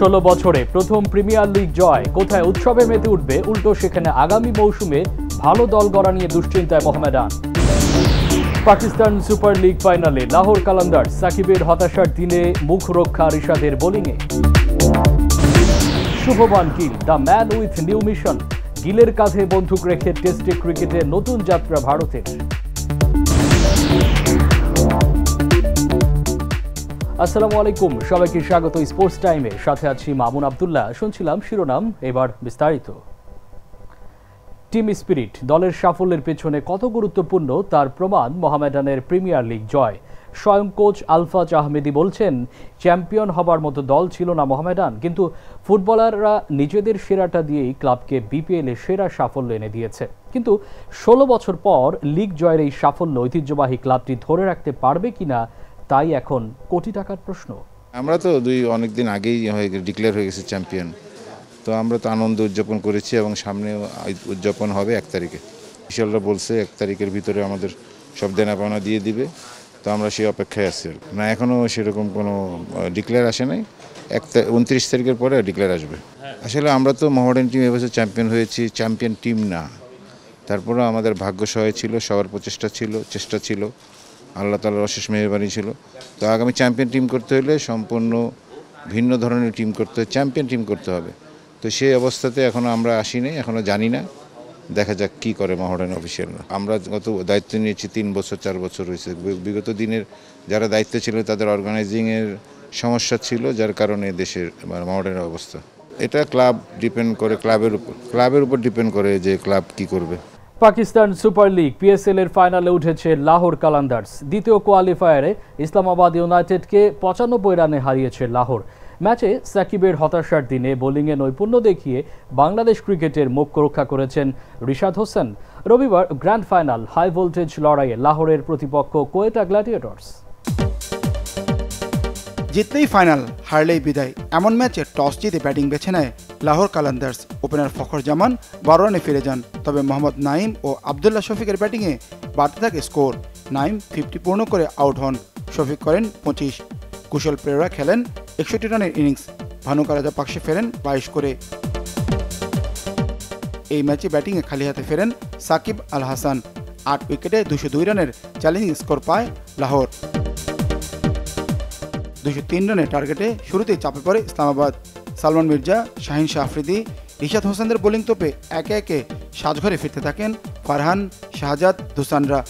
16 বছরে প্রথম premier league জয়, কোথায় উৎসবে মেতে উঠবে, উল্টো সেখানে আগামী মৌসুমে ভালো দল গড়া নিয়ে দুশ্চিন্তায় মোহামেডান। পাকিস্তান সুপার লিগ ফাইনালে লাহোর কালান্দার্স, সাকিবের হতাশার দিনে মুখ রক্ষা রিশাদের বোলিংয়ে। Shubman Gill, the man with new mission, গিলের কাঁধে বন্দুক রেখে টেস্টে ক্রিকেটে নতুন যাত্রা ভারতের। আসসালামু আলাইকুম, সবাইকে স্বাগত স্পোর্টস টাইমে। সাথে আছি মামুন আব্দুল্লাহ। শুনছিলাম শিরোনাম, এবার বিস্তারিত। টিম স্পিরিট দলের সাফল্যের পেছনে কত গুরুত্বপূর্ণ তার প্রমাণ মোহামেডানের প্রিমিয়ার লিগ জয়। স্বয়ং কোচ আলফাজ আহমেদি বলছেন, চ্যাম্পিয়ন হবার মতো দল ছিল না মোহামেডান, কিন্তু ফুটবলাররা নিজেদের সেরাটা দিয়েই ক্লাবকে বিপিএলে সেরা সাফল্য এনে দিয়েছে। কিন্তু 16 বছর পর লিগ জয়ের এই সাফল্য ঐতিহ্যবাহী ক্লাবটি ধরে রাখতে পারবে কিনা, তাই এখন কোটি টাকার প্রশ্ন। আমরা তো অনেকদিন আগেই ডিক্লেয়ার হয়ে গেছি চ্যাম্পিয়ন, তো আমরা তো আনন্দ উদযাপন করেছি এবং সামনে উদযাপন হবে 1 তারিখে। ইনশাআল্লাহ বলছে 1 তারিখের ভিতরে আমাদের সব দেনা পাওনা দিয়ে দিবে, তো আমরা সেই অপেক্ষায় আছি না। এখনও সেরকম কোনো ডিক্লেয়ার আসে নাই, 29 তারিখের পরে ডিক্লেয়ার আসবে। আসলে আমরা তো মোহামেডান টিম এবছর চ্যাম্পিয়ন হয়েছি, চ্যাম্পিয়ন টিম না, তারপরেও আমাদের ভাগ্য সহায় ছিল, সবার চেষ্টা ছিল, আল্লাহ তাআলার অশেষ মেহেরবানি ছিল। তো আগামী চ্যাম্পিয়ন টিম করতে হলে সম্পূর্ণ ভিন্ন ধরনের টিম করতে হবে, চ্যাম্পিয়ন টিম করতে হবে। তো সেই অবস্থাতে এখনও আমরা আসিনি, এখনও জানি না, দেখা যাক কী করে মোহামেডান অফিসিয়ালরা। আমরা গত দায়িত্ব নিয়েছি 3 বছর 4 বছর হয়েছে। বিগত দিনের যারা দায়িত্ব ছিল তাদের অর্গানাইজিংয়ের সমস্যা ছিল, যার কারণে দেশের মোহামেডানের অবস্থা। এটা ক্লাব ডিপেন্ড করে, ক্লাবের উপর ডিপেন্ড করে যে ক্লাব কি করবে। পাকিস্তান সুপার লিগ পিএসএল এর ফাইনালে উঠেছে লাহোর কালান্দার্স। দ্বিতীয় কোয়ালিফায়ারে ইসলামাবাদ ইউনাইটেডকে 95 রানে হারিয়েছে লাহোর। ম্যাচে সাকিবের হতাশার দিনে বোলিংয়ে নৈপুণ্য দেখিয়ে বাংলাদেশ ক্রিকেটের মুখ রক্ষা করেছেন রিশাদ হোসেন। রবিবার গ্র্যান্ড ফাইনাল হাই ভোল্টেজ লড়াইয়ে লাহোরের প্রতিপক্ষ কোয়েটা গ্ল্যাডিয়েটর্স। জিতলেই ফাইনাল, হারলেই বিদায়, এমন ম্যাচে টস জিতে ব্যাটিং বেছে নেয় লাহোর কালান্দার্স। ওপেনার ফখর জামান 12 রানে ফিরে যান, তবে মোহাম্মদ নাইম ও আবদুল্লাহ শফিকের ব্যাটিংয়ে বাড়তে থাকে স্কোর। নাইম 50 পূর্ণ করে আউট হন, শফিক করেন 25। কুশল পেরেরা খেলেন 61 রানের ইনিংস, ভানুকা রাজাপাকসে ফেরেন 22 করে। এই ম্যাচে ব্যাটিংয়ে খালি হাতে ফেরেন সাকিব আল হাসান। 8 উইকেটে 202 রানের চ্যালেঞ্জিং স্কোর পায় লাহোর। 203 রানের টার্গেটে শুরুতেই চাপে পড়ে ইসলামাবাদ। সালমান মির্জা, শাহিন শাহ আফ্রিদি, রিশাদ হোসেনদের বোলিং তোপে একে একে সাজঘরে ফিরতে থাকেন ফারহান, শাহজাদ, দুসানরা।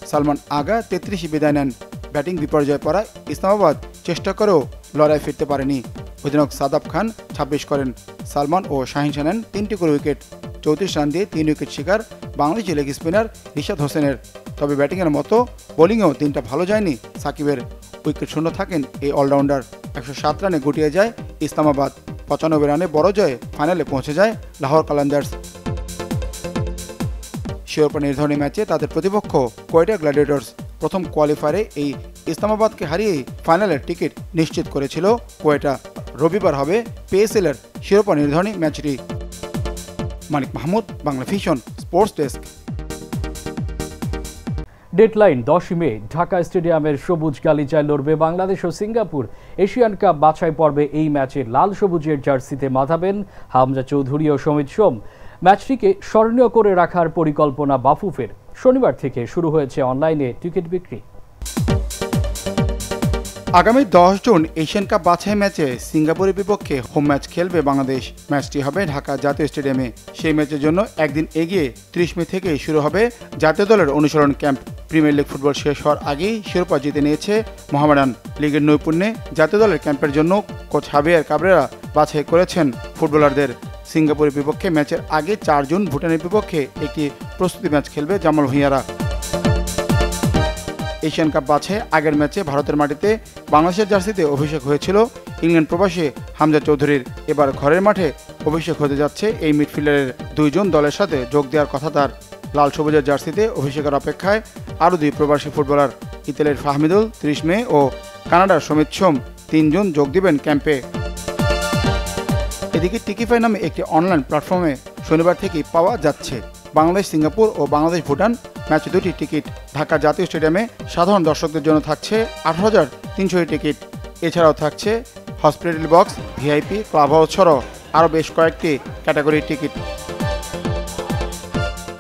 সালমান আগা 33 বিদায় নেন। ব্যাটিং বিপর্যয় পড়ায় ইসলামাবাদ চেষ্টা করেও লড়াই ফিরতে পারেনি। অধিনায়ক সাদাব খান 26 করেন। সালমান ও শাহিন শাহ নেন 3টি করে উইকেট। 34 রান দিয়ে 3 উইকেট শিকার বাংলাদেশি লেগ স্পিনার রিশাদ হোসেনের। তবে ব্যাটিংয়ের মতো বোলিংয়েও 3টা ভালো যায়নি সাকিবের। উইকেট শূন্য থাকেন এই অলরাউন্ডার। 107 রানে গুটিয়ে যায় ইসলামাবাদ। 95 রানে বড় জয়ে ফাইনালে পৌঁছে যায় লাহোর কালান্দার্স। শিরোপা নির্ধারণী ম্যাচে তাদের প্রতিপক্ষ কোয়েটা গ্ল্যাডিয়েটর্স। প্রথম কোয়ালিফায়ারে এই ইসলামাবাদকে হারিয়েই ফাইনালের টিকিট নিশ্চিত করেছিল কোয়েটা। রবিবার হবে পিএসএল এর শিরোপা নির্ধারণী ম্যাচটি। Manik Mahmud, Bangla vision, sports desk. Deadline 10 May, Dhaka স্টেডিয়ামের সবুজ গালিচায় লড়বে বাংলাদেশ ও সিঙ্গাপুর। এশিয়ান কাপ বাছাই পর্বে এই ম্যাচে লাল সবুজের জার্সিতে মাথাবেন হামজা চৌধুরী ও সমিত সোম। ম্যাচটিকে স্মরণীয় করে রাখার পরিকল্পনা বাফুফের। শনিবার থেকে শুরু হয়েছে অনলাইনে টিকিট বিক্রি। আগামী 10 জুন এশিয়ান কাপ বাছাই ম্যাচে সিঙ্গাপুরের বিপক্ষে হোম ম্যাচ খেলবে বাংলাদেশ। ম্যাচটি হবে ঢাকা জাতীয় স্টেডিয়ামে। সেই ম্যাচের জন্য একদিন এগিয়ে 30 মে থেকেই শুরু হবে জাতীয় দলের অনুশীলন ক্যাম্প। প্রিমিয়ার লিগ ফুটবল শেষ হওয়ার আগেই শিরোপা জিতে নিয়েছে মোহামেডান। লিগের নৈপুণ্যে জাতীয় দলের ক্যাম্পের জন্য কোচ হাভিয়ার কাবরেরা বাছাই করেছেন ফুটবলারদের। সিঙ্গাপুরের বিপক্ষে ম্যাচের আগে 4 জুন ভুটানের বিপক্ষে একটি প্রস্তুতি ম্যাচ খেলবে জামাল ভুঁইয়ারা। এশিয়ান কাপ বাছাই আগের ম্যাচে ভারতের মাটিতে বাংলাদেশের জার্সিতে অভিষেক হয়েছিল ইংল্যান্ড প্রবাসী হামজা চৌধুরীর। এবার ঘরের মাঠে অভিষেক হতে যাচ্ছে এই মিডফিল্ডারের। 2 জন দলের সাথে যোগ দেওয়ার কথা তার। লাল সবুজের জার্সিতে অভিষেকের অপেক্ষায় আরও 2 প্রবাসী ফুটবলার। ইতালির ফাহমিদুল 30 মে ও কানাডার সমিত সোম 3 জন যোগ দিবেন ক্যাম্পে। এদিকে টিকিফাই নামে একটি অনলাইন প্ল্যাটফর্মে শনিবার থেকেই পাওয়া যাচ্ছে বাংলাদেশ সিঙ্গাপুর ও বাংলাদেশ ভুটান ম্যাচ 2টি টিকিট। ঢাকা জাতীয় স্টেডিয়ামে সাধারণ দর্শকদের জন্য থাকছে 18,300 টিকিট। এছাড়াও থাকছে hospital box, VIP, club house ছাড়াও আরও বেশ কয়েকটি ক্যাটাগরির টিকিট।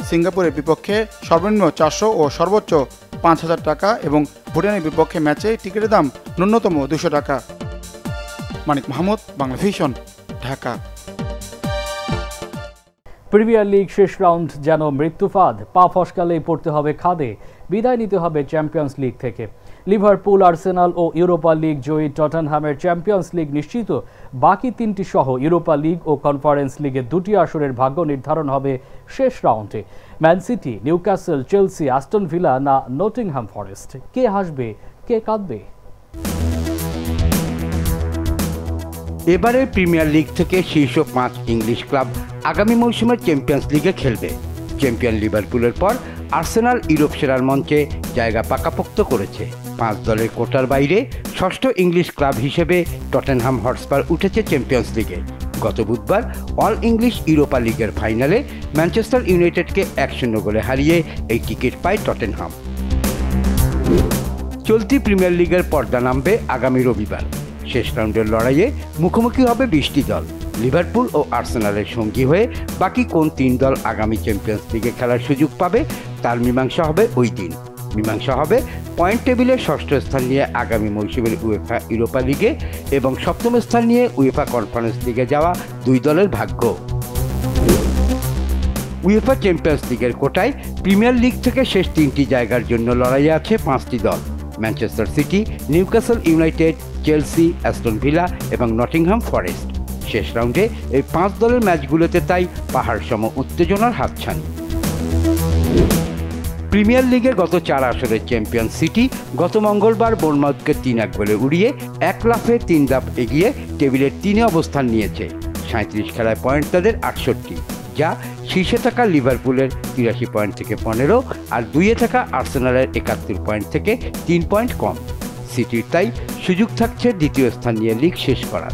সিঙ্গাপুরের বিপক্ষে সর্বনিম্ন 400 ও সর্বোচ্চ 5,000 টাকা এবং ভুটানের বিপক্ষে ম্যাচে টিকিটের দাম ন্যূনতম 200 taka. Manik Mahmud, Bangla vision, Dhaka. Premier league শেষ রাউন্ড যেন মৃত্যুফাদ, পা ফসকালেই পড়তে হবে খাদে, বিদায় নিতে হবে চ্যাম্পিয়ন্স লিগ থেকে। লিভারপুল, আর্সেনাল ও ইউরোপা লিগ জয়ী টটেনহ্যামের চ্যাম্পিয়ন্স লিগ নিশ্চিত। বাকি 3টি সহ ইউরোপা লিগ ও কনফারেন্স লিগের 2টি আসরের ভাগ্য নির্ধারণ হবে শেষ রাউন্ডে। Man city, Newcastle, Chelsea, Aston villa না নটিংহ্যাম ফরেস্ট, কে হাসবে কে কাঁদবে? এবারে প্রিমিয়ার লিগ থেকে শীর্ষ 5 ইংলিশ ক্লাব আগামী মৌসুমের চ্যাম্পিয়ন্স লিগে খেলবে। চ্যাম্পিয়ন লিভারপুলের পর আর্সেনাল ইউরোপ সেরার মঞ্চে জায়গা পাকাপোক্ত করেছে। 5 দলের কোটার বাইরে ষষ্ঠ ইংলিশ ক্লাব হিসেবে টটেনহ্যাম হটস্পার উঠেছে চ্যাম্পিয়ন্স লিগে। গত বুধবার অল ইংলিশ ইউরোপা লিগের ফাইনালে ম্যানচেস্টার ইউনাইটেডকে 1-0 গোলে হারিয়ে এই টিকিট পায় টটেনহ্যাম। চলতি প্রিমিয়ার লিগের পর্দা নামবে আগামী রবিবার। শেষ রাউন্ডের লড়াইয়ে মুখোমুখি হবে 20টি দল। লিভারপুল ও আর্সেনালের সঙ্গী হয়ে বাকি কোন 3 দল আগামী চ্যাম্পিয়ন্স লিগে খেলার সুযোগ পাবে তার মীমাংসা হবে ওই দিন। মীমাংসা হবে পয়েন্ট টেবিলের ষষ্ঠ স্থান নিয়ে আগামী মৌসুমের উয়েফা ইউরোপা লিগে এবং সপ্তম স্থান নিয়ে উয়েফা কনফারেন্স লিগে যাওয়া 2 দলের ভাগ্য। উয়েফা চ্যাম্পিয়ন্স লিগের কোটায় প্রিমিয়ার লিগ থেকে শেষ 3টি জায়গার জন্য লড়াইয়ে আছে 5টি দল: Manchester city, Newcastle United, Chelsea, Aston villa এবং নটিংহ্যাম ফরেস্ট। শেষ রাউন্ডে এই 5 দলের ম্যাচগুলোতে তাই পাহাড় সম উত্তেজনার হাতছানি। প্রিমিয়ার লিগের গত 4 আসরের চ্যাম্পিয়ন সিটি গত মঙ্গলবার বোর্নমাউথকে 3-1 গোলে উড়িয়ে 1 লাফে 3 ধাপ এগিয়ে টেবিলের 3-এ অবস্থান নিয়েছে। 37 খেলায় পয়েন্ট তাদের 68, যা শীর্ষে থাকা লিভারপুলের 83 পয়েন্ট থেকে 15 আর 2-এ থাকা আর্সেনালের 71 পয়েন্ট থেকে 3 পয়েন্ট কম। সিটির তাই সুযোগ থাকছে দ্বিতীয় স্থান নিয়ে লিগ শেষ করার।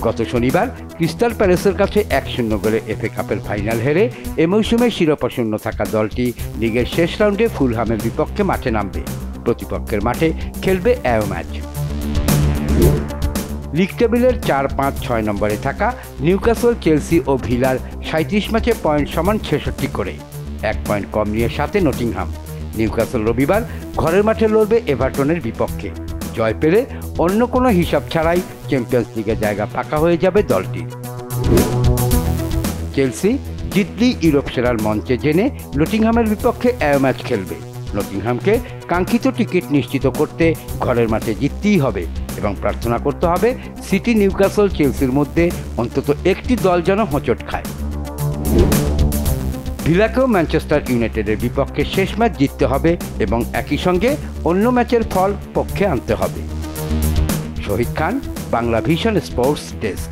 গত শনিবার ক্রিস্টাল প্যালেসের কাছে 1-0 গোলে এফএ কাপের ফাইনাল হেরে এ মৌসুমে শিরোপাশূন্য থাকা দলটি লিগের শেষ রাউন্ডে ফুলহামের বিপক্ষে মাঠে নামবে। প্রতিপক্ষের মাঠে খেলবে অ্যাওয়ে ম্যাচ। লিগ টেবিলের 4, 5, 6 নম্বরে থাকা নিউক্যাসল, চেলসি ও ভিলার 37 ম্যাচে পয়েন্ট সমান 66 করে, 1 পয়েন্ট কম নিয়ে সাথে নটিংহ্যাম। নিউক্যাসল রবিবার ঘরের মাঠে লড়বে এভারটনের বিপক্ষে। জয় পেলে অন্য কোনো হিসাব ছাড়াই চ্যাম্পিয়ন্স লিগে জায়গা ফাঁকা হয়ে যাবে দলটি। চেলসি জিতলেই ইউরোপ সেরার মঞ্চে জেনে নটিংহ্যামের বিপক্ষে অ্যাওয়ে ম্যাচ খেলবে। নটিংহ্যামকে কাঙ্ক্ষিত টিকিট নিশ্চিত করতে ঘরের মাঠে জিততেই হবে এবং প্রার্থনা করতে হবে সিটি, নিউক্যাসল, চেলসির মধ্যে অন্তত একটি দল যেন হোঁচট খায়। ভিলাকেও ম্যানচেস্টার ইউনাইটেডের বিপক্ষে শেষ ম্যাচ জিততে হবে এবং একই সঙ্গে অন্য ম্যাচের ফল পক্ষে আনতে হবে। শহীদ খান, Bangla vision sports desk.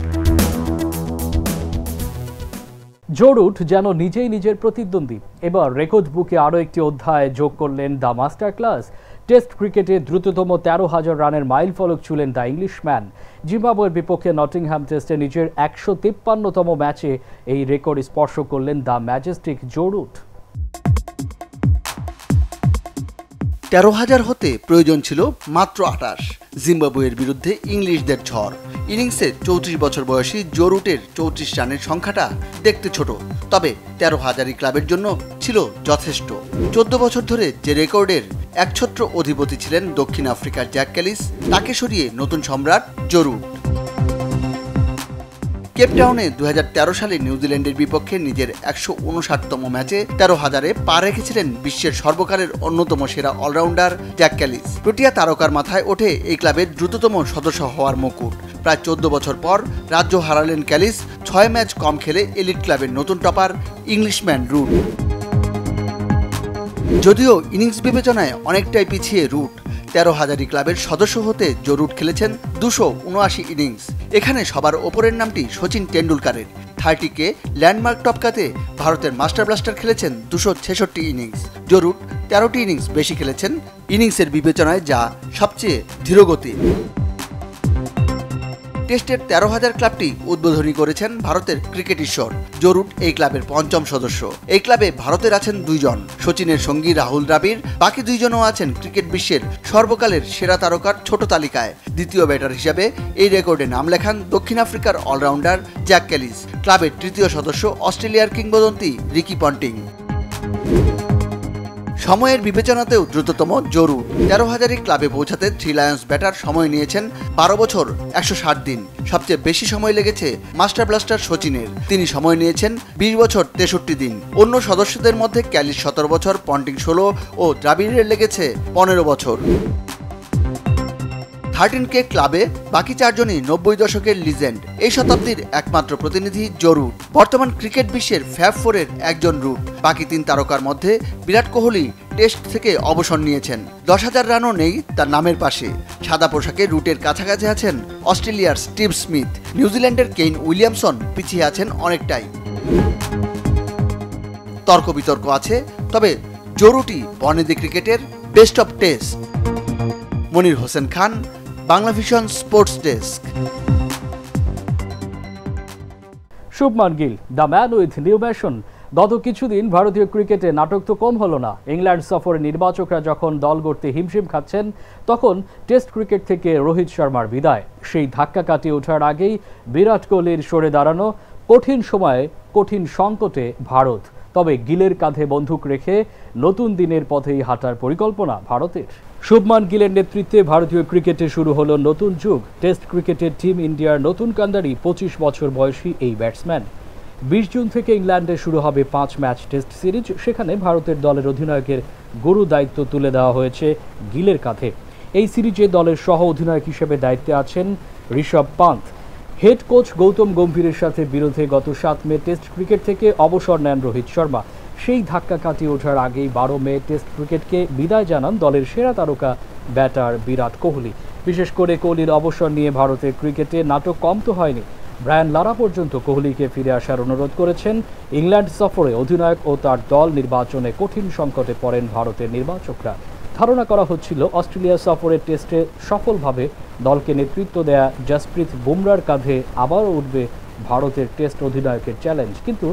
Joe Root যেন নিজেই নিজের প্রতিদ্বন্দ্বী। এবার রেকর্ড বুকে আরও একটি অধ্যায় যোগ করলেন দ্য মাস্টার ক্লাস। টেস্ট ক্রিকেটে দ্রুততম 13,000 রানের মাইল ফলক ছুঁলেন দ্য ইংলিশম্যান। জিম্বাবুয়ের বিপক্ষে নটিংহ্যাম টেস্টে নিজের 153তম ম্যাচে এই রেকর্ড স্পর্শ করলেন দ্য ম্যাজেস্টিক জরুট। 13,000 হতে প্রয়োজন ছিল মাত্র 28। জিম্বাবুয়ের বিরুদ্ধে ইংলিশদের ঝড়। ইনিংসে 34 বছর বয়সী জরুটের 34 রানের সংখ্যাটা দেখতে ছোট, তবে 13,000 ক্লাবের জন্য ছিল যথেষ্ট। 14 বছর ধরে যে রেকর্ডের একছত্র অধিপতি ছিলেন দক্ষিণ আফ্রিকার জ্যাক ক্যালিস, তাকে সরিয়ে নতুন সম্রাট জরুট। কেপটাউনে 2013 সালে নিউজিল্যান্ডের বিপক্ষে নিজের 159তম ম্যাচে 13,000-এ পা রেখেছিলেন বিশ্বের সর্বকালের অন্যতম সেরা অলরাউন্ডার জ্যাক ক্যালিস। প্রোটিয়া তারকার মাথায় ওঠে এই ক্লাবের দ্রুততম সদস্য হওয়ার মুকুট। প্রায় 14 বছর পর রাজ্য হারালেন ক্যালিস। 6 ম্যাচ কম খেলে এলিট ক্লাবের নতুন টপার ইংলিশম্যান রুট। যদিও ইনিংস বিবেচনায় অনেকটাই পিছিয়ে রুট, 13,000 ক্লাবের সদস্য হতে জরুট খেলেছেন 279 ইনিংস। এখানে সবার ওপরের নামটি সচিন টেন্ডুলকারের। 30কে ল্যান্ডমার্ক টপকাতে ভারতের মাস্টার ব্লাস্টার খেলেছেন 266 ইনিংস। জরুট 13টি ইনিংস বেশি খেলেছেন, ইনিংসের বিবেচনায় যা সবচেয়ে ধীরগতি। টেস্টের 13,000 ক্লাবটি উদ্বোধনী করেছেন ভারতের ক্রিকেট ঈশ্বর জো রুট এই ক্লাবের পঞ্চম সদস্য। এই ক্লাবে ভারতের আছেন 2 জন, সচিনের সঙ্গী রাহুল দ্রাবিড়, বাকি 2 জনও আছেন ক্রিকেট বিশ্বের সর্বকালের সেরা তারকার ছোট তালিকায়। দ্বিতীয় ব্যাটার হিসাবে এই রেকর্ডে নাম লেখান দক্ষিণ আফ্রিকার অলরাউন্ডার জ্যাক ক্যালিস। ক্লাবের তৃতীয় সদস্য অস্ট্রেলিয়ার কিংবদন্তি রিকি পন্টিং। সময়ের বিবেচনাতেও দ্রুততম জো রুট। 13,000 ক্লাবে পৌঁছাতে 3 লায়ন্স ব্যাটার সময় নিয়েছেন 12 বছর 160 দিন। সবচেয়ে বেশি সময় লেগেছে মাস্টার ব্লাস্টার সচিনের, তিনি সময় নিয়েছেন 20 বছর 63 দিন। অন্য সদস্যদের মধ্যে ক্যালিস 17 বছর, পন্টিং 16 ও দ্রাবিড়ের লেগেছে 15 বছর। 13K ক্লাবে বাকি 4 জনই 90 দশকের লিজেন্ড। এই শতাব্দীর একমাত্র প্রতিনিধি জো রুট, বর্তমান ক্রিকেট বিশ্বের ফ্যাব 4-এর একজন রুট। বাকি 3 তারকার মধ্যে বিরাট কোহলি টেস্ট থেকে অবসর নিয়েছেন, 10,000 রানও নেই তার নামের পাশে। সাদা পোশাকে রুটের কাছাকাছি আছেন অস্ট্রেলিয়ার স্টিভ স্মিথ, নিউজিল্যান্ডের কেইন উইলিয়ামসন পিছিয়ে আছেন অনেকটাই। তর্ক বিতর্ক আছে, তবে জো রুটই বনেদি ক্রিকেটের best of test. Monir Hossain Khan, Banglavision sports desk. Shubman Gill, the man with new mason. গত কিছুদিন ভারতীয় ক্রিকেটে নাটক তো কম হলো না। ইংল্যান্ড সফরে নির্বাচকরা যখন দল গড়তে হিমশিম খাচ্ছেন, তখন টেস্ট ক্রিকেট থেকে রোহিত শর্মার বিদায়। সেই ধাক্কা কাটিয়ে ওঠার আগেই বিরাট কোহলির সরে দাঁড়ানো। কঠিন সময়ে, কঠিন সংকটে ভারত। তবে গিলের কাঁধে বন্দুক রেখে নতুন দিনের পথেই হাঁটার পরিকল্পনা ভারতের। শুভমান গিলের নেতৃত্বে ভারতীয় ক্রিকেটে শুরু হলো নতুন যুগ। টেস্ট ক্রিকেটের টিম ইন্ডিয়ার নতুন কান্ডারি 25 বছর বয়সী এই ব্যাটসম্যান। 20 জুন থেকে ইংল্যান্ডে শুরু হবে 5 ম্যাচ টেস্ট সিরিজ। সেখানে ভারতের দলের অধিনায়কের গুরু দায়িত্ব তুলে দেওয়া হয়েছে গিলের কাঁধে। এই সিরিজে দলের সহ অধিনায়ক হিসেবে দায়িত্বে আছেন ঋষভ পান্থ। হেড কোচ গৌতম গম্ভীরের সাথে বিরোধে গত 7 মে টেস্ট ক্রিকেট থেকে অবসর নেন রোহিত শর্মা। সেই ধাক্কা কাটিয়ে ওঠার আগেই 12 মে টেস্ট ক্রিকেটকে বিদায় জানান দলের সেরা তারকা ব্যাটার বিরাট কোহলি। বিশেষ করে কোহলির অবসর নিয়ে ভারতের ক্রিকেটে নাটক কম তো হয়নি। ব্রায়ান লারা পর্যন্ত কোহলিকে ফিরে আসার অনুরোধ করেছেন। ইংল্যান্ড সফরে অধিনায়ক ও তার দল নির্বাচনে কঠিন সংকটে পড়েন ভারতের নির্বাচকরা। ধারণা করা হচ্ছিল অস্ট্রেলিয়া সফরের টেস্টে সফলভাবে দলকে নেতৃত্ব দেয়া জসপ্রীত বুমরার কাঁধে আবারও উঠবে ভারতের টেস্ট অধিনায়কের চ্যালেঞ্জ। কিন্তু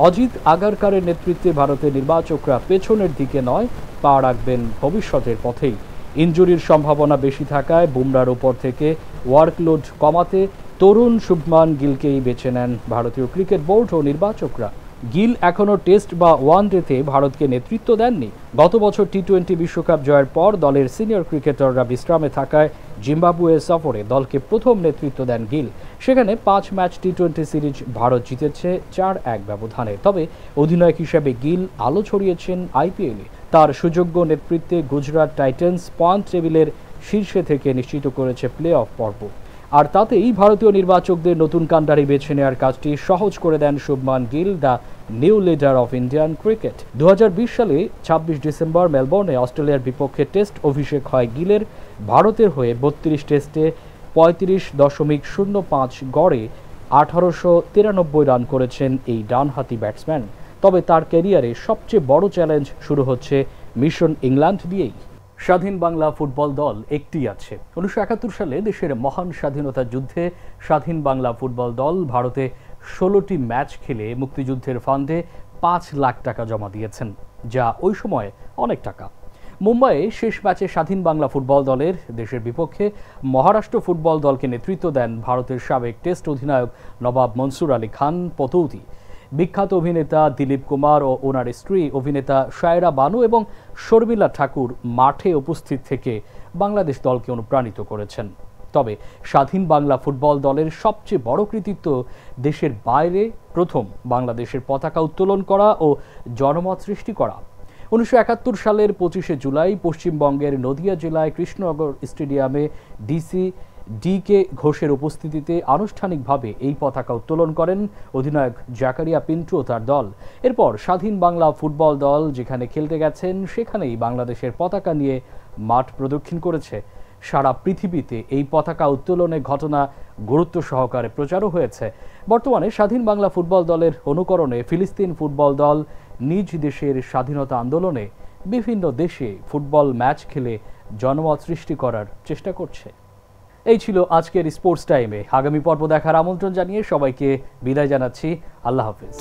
অজিত আগারকারের নেতৃত্বে ভারতের নির্বাচকরা পেছনের দিকে নয়, পা রাখবেন ভবিষ্যতের পথেই। ইনজুরির সম্ভাবনা বেশি থাকায় বুমরার ওপর থেকে ওয়ার্কলোড কমাতে তরুণ শুভমান গিলকেই বেছে নেন ভারতীয় ক্রিকেট বোর্ড ও নির্বাচকরা। গিল এখনও টেস্ট বা ওয়ানডেতে ভারতকে নেতৃত্ব দেননি। গত বছর টি-20 বিশ্বকাপ জয়ের পর দলের সিনিয়র ক্রিকেটাররা বিশ্রামে থাকায় জিম্বাবুয়ে সফরে দলকে প্রথম নেতৃত্ব দেন গিল। সেখানে 5 ম্যাচ টি-20 সিরিজ ভারত জিতেছে 4-1 ব্যবধানে। তবে অধিনায়ক হিসেবে গিল আলো ছড়িয়েছেন আইপিএলে। তার সুযোগ্য নেতৃত্বে গুজরাট টাইটান্স পয়েন্ট টেবিলের শীর্ষে থেকে নিশ্চিত করেছে প্লে অফ পর্ব। আর তাতেই ভারতীয় নির্বাচকদের নতুন কান্ডারি বেছে নেওয়ার কাজটি সহজ করে দেন Shubman Gill, the new leader of Indian cricket. 2020 সালে 26 ডিসেম্বর মেলবোর্নে অস্ট্রেলিয়ার বিপক্ষে টেস্ট অভিষেক হয় গিলের। ভারতের হয়ে 32 টেস্টে 35.05 গড়ে 1893 রান করেছেন এই ডানহাতি ব্যাটসম্যান। তবে তার ক্যারিয়ারে সবচেয়ে বড় চ্যালেঞ্জ শুরু হচ্ছে মিশন ইংল্যান্ড দিয়েই। স্বাধীন বাংলা ফুটবল দল একটি আছে। 1971 সালে দেশের মহান স্বাধীনতা যুদ্ধে স্বাধীন বাংলা ফুটবল দল ভারতে 16টি ম্যাচ খেলে মুক্তিযুদ্ধের ফান্ডে 5 লাখ টাকা জমা দিয়েছেন, যা ওই সময় অনেক টাকা। মুম্বাইয়ে শেষ ম্যাচে স্বাধীন বাংলা ফুটবল দলের দেশের বিপক্ষে মহারাষ্ট্র ফুটবল দলকে নেতৃত্ব দেন ভারতের সাবেক টেস্ট অধিনায়ক নবাব মনসুর আলী খান পতৌদি। বিখ্যাত অভিনেতা দিলীপ কুমার ও ওনার স্ত্রী অভিনেতা শায়রা বানু এবং শর্মিলা ঠাকুর মাঠে উপস্থিত থেকে বাংলাদেশ দলকে অনুপ্রাণিত করেছেন। তবে স্বাধীন বাংলা ফুটবল দলের সবচেয়ে বড় কৃতিত্ব দেশের বাইরে প্রথম বাংলাদেশের পতাকা উত্তোলন করা ও জনমত সৃষ্টি করা। 1971 সালের 25শে জুলাই পশ্চিমবঙ্গের নদিয়া জেলায় কৃষ্ণনগর স্টেডিয়ামে ডিসি ডি.কে ঘোষের উপস্থিতিতে আনুষ্ঠানিকভাবে এই পতাকা উত্তোলন করেন অধিনায়ক জাকারিয়া পিন্টু ও তার দল। এরপর স্বাধীন বাংলা ফুটবল দল যেখানে খেলতে গেছেন সেখানেই বাংলাদেশের পতাকা নিয়ে মাঠ প্রদক্ষিণ করেছে। সারা পৃথিবীতে এই পতাকা উত্তোলনের ঘটনা গুরুত্ব সহকারে প্রচারও হয়েছে। বর্তমানে স্বাধীন বাংলা ফুটবল দলের অনুকরণে ফিলিস্তিন ফুটবল দল নিজ দেশের স্বাধীনতা আন্দোলনে বিভিন্ন দেশে ফুটবল ম্যাচ খেলে জনমত সৃষ্টি করার চেষ্টা করছে। এই ছিল আজকের স্পোর্টস টাইমে। আগামী পর্ব দেখার আমন্ত্রণ জানিয়ে সবাইকে বিদায় জানাচ্ছি। আল্লাহ হাফেজ।